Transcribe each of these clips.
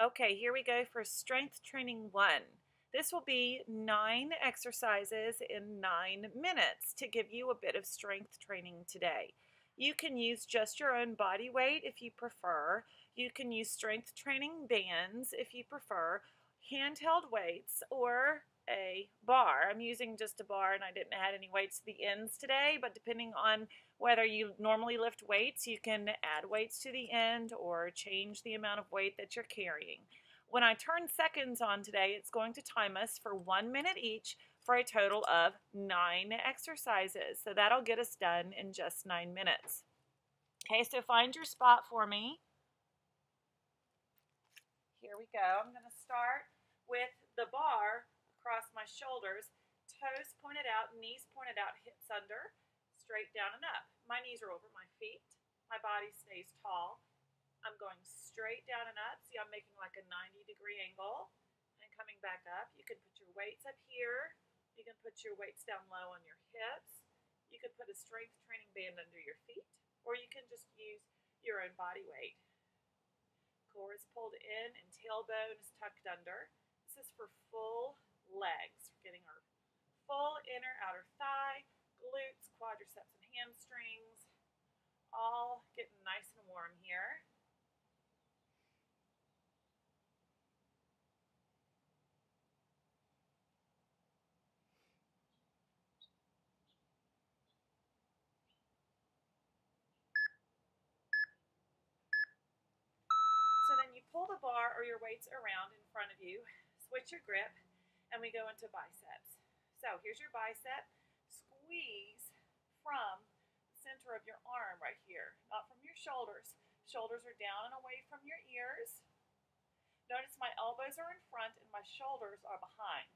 Okay, here we go for strength training 1. This will be 9 exercises in 9 minutes to give you a bit of strength training today. You can use just your own body weight if you prefer. You can use strength training bands if you prefer, handheld weights, or a bar. I'm using just a bar and I didn't add any weights to the ends today, but depending on whether you normally lift weights, you can add weights to the end or change the amount of weight that you're carrying. When I turn seconds on today, it's going to time us for 1 minute each for a total of 9 exercises. So that'll get us done in just 9 minutes. Okay, so find your spot for me. Here we go. I'm going to start with the bar across my shoulders, toes pointed out, knees pointed out, hips under, straight down and up. My knees are over my feet. My body stays tall. I'm going straight down and up. See, I'm making like a 90-degree angle and coming back up. You can put your weights up here. You can put your weights down low on your hips. You could put a strength training band under your feet, or you can just use your own body weight. Core is pulled in and tailbone is tucked under. This is for full legs. We're getting our full inner outer thigh, glutes, quadriceps, and hamstrings, all getting nice and warm here. So then you pull the bar or your weights around in front of you, switch your grip, and we go into biceps. So here's your bicep. Squeeze from the center of your arm right here, not from your shoulders. Shoulders are down and away from your ears. Notice my elbows are in front and my shoulders are behind.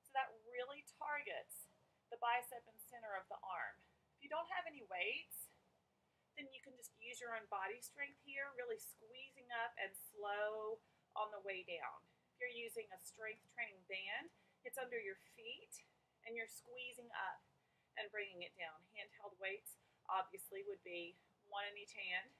So that really targets the bicep and center of the arm. If you don't have any weights, then you can just use your own body strength here, really squeezing up and slow on the way down. If you're using a strength training band, it's under your feet and you're squeezing up and bringing it down. Handheld weights obviously would be one in each hand.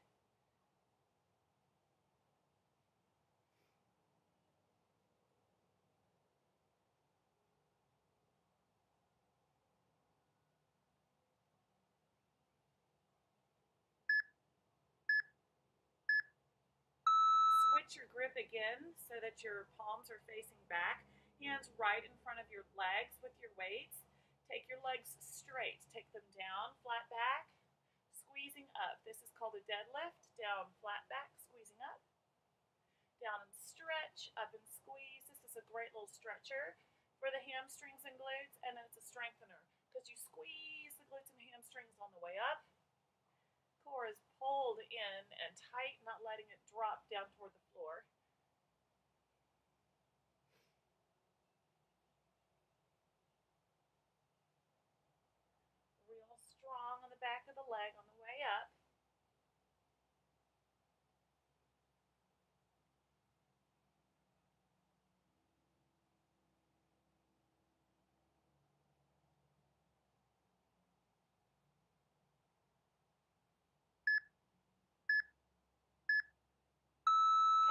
Switch your grip again so that your palms are facing back. Hands right in front of your legs with your weights. Take your legs straight. Take them down, flat back, squeezing up. This is called a deadlift. Down, flat back, squeezing up. Down and stretch, up and squeeze. This is a great little stretcher for the hamstrings and glutes, and it's a strengthener because you squeeze the glutes and hamstrings on the way up. Core is pulled in and tight, not letting it drop down toward the floor. Real strong on the back of the leg on the way up.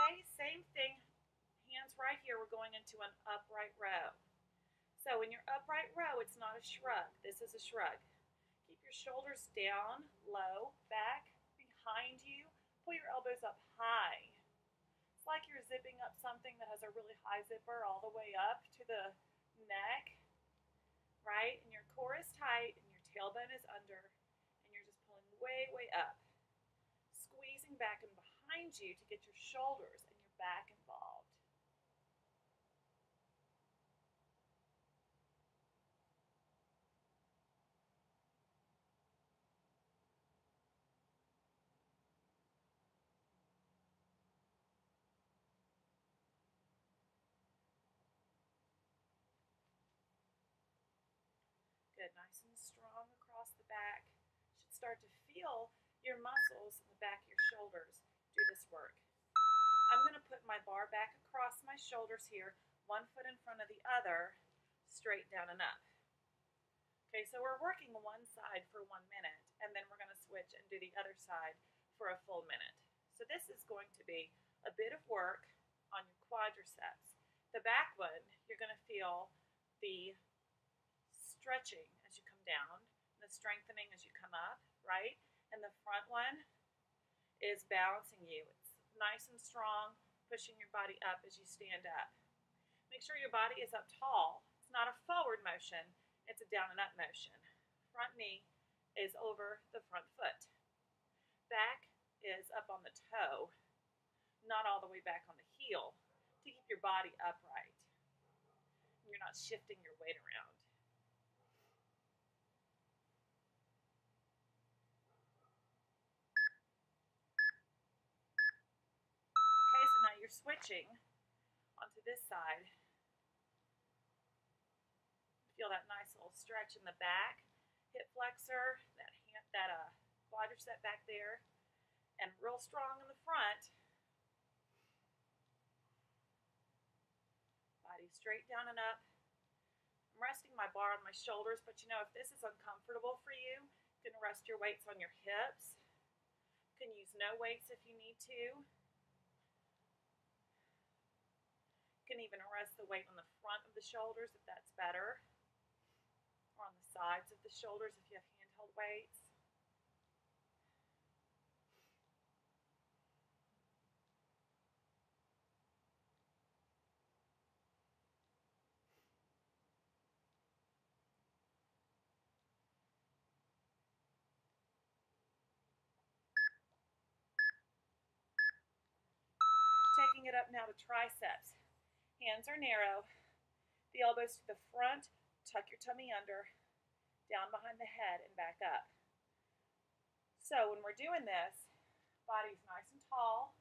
Okay, same thing. Hands right here. We're going into an upright row. So in your upright row, it's not a shrug. This is a shrug. Keep your shoulders down, low, back, behind you. Pull your elbows up high. It's like you're zipping up something that has a really high zipper all the way up to the neck, right? And your core is tight and your tailbone is under, and you're just pulling way, way up. Squeezing back and behind you to get your shoulders and your back involved. Good, nice and strong across the back. Should start to feel your muscles in the back of your shoulders do this work. I'm going to put my bar back across my shoulders here, one foot in front of the other, straight down and up. Okay, so we're working one side for 1 minute, and then we're going to switch and do the other side for a full minute. So this is going to be a bit of work on your quadriceps. The back one, you're going to feel the stretching as you come down, the strengthening as you come up, right? And the front one is balancing you. It's nice and strong, pushing your body up as you stand up. Make sure your body is up tall. It's not a forward motion, it's a down and up motion. Front knee is over the front foot. Back is up on the toe, not all the way back on the heel, to keep your body upright. You're not shifting your weight around. Okay, so now you're switching onto this side. Feel that nice little stretch in the back, hip flexor, that quadricep back there, and real strong in the front. Body straight down and up. I'm resting my bar on my shoulders, but you know, if this is uncomfortable for you, you can rest your weights on your hips. You can use no weights if you need to. You can even rest the weight on the front of the shoulders if that's better, or on the sides of the shoulders if you have handheld weights. Taking it up now to triceps. Hands are narrow, the elbows to the front, tuck your tummy under, down behind the head and back up. So when we're doing this, body's nice and tall,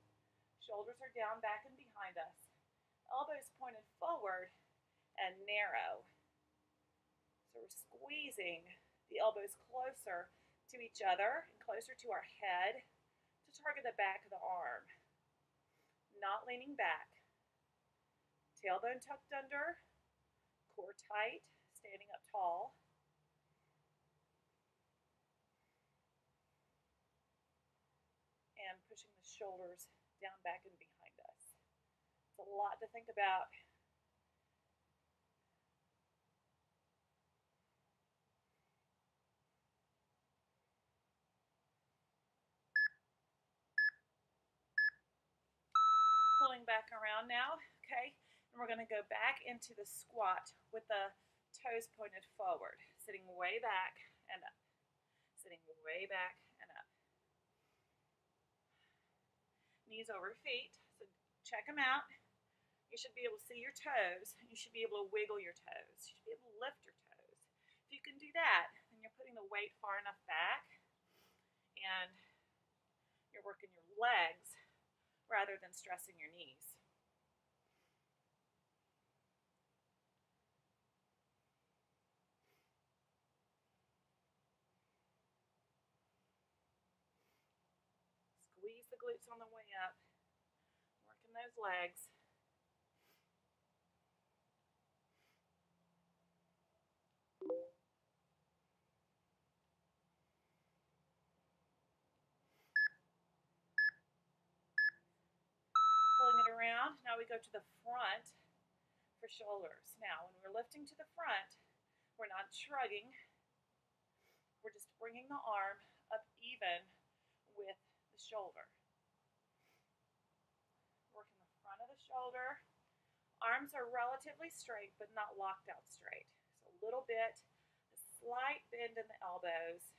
shoulders are down, back and behind us, elbows pointed forward and narrow. So we're squeezing the elbows closer to each other and closer to our head to target the back of the arm. Not leaning back. Tailbone tucked under, core tight, standing up tall. And pushing the shoulders down, back, and behind us. It's a lot to think about. Pulling back around now, okay? And we're going to go back into the squat with the toes pointed forward, sitting way back and up, sitting way back and up. Knees over feet, so check them out. You should be able to see your toes. You should be able to wiggle your toes. You should be able to lift your toes. If you can do that, then you're putting the weight far enough back and you're working your legs rather than stressing your knees. Squeeze the glutes on the way up, working those legs. Pulling it around, now we go to the front for shoulders. Now, when we're lifting to the front, we're not shrugging. We're just bringing the arm up even with the shoulder. Working the front of the shoulder. Arms are relatively straight, but not locked out straight. So a little bit, a slight bend in the elbows.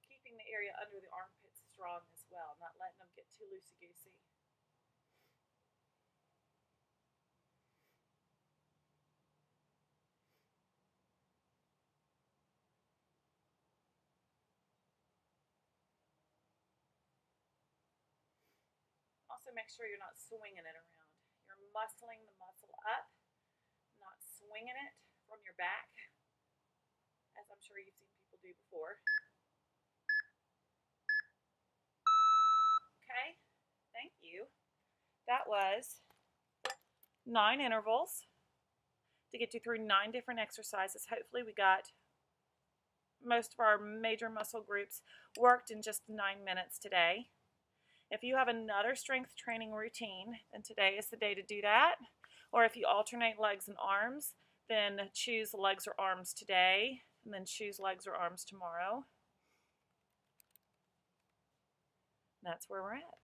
Keeping the area under the armpits strong as well, not letting them get too loosey-goosey. Also make sure you're not swinging it around. You're muscling the muscle up, not swinging it from your back, as I'm sure you've seen people do before. Okay, thank you. That was 9 intervals to get you through 9 different exercises. Hopefully we got most of our major muscle groups worked in just 9 minutes today. If you have another strength training routine, then today is the day to do that. Or if you alternate legs and arms, then choose legs or arms today, and then choose legs or arms tomorrow. That's where we're at.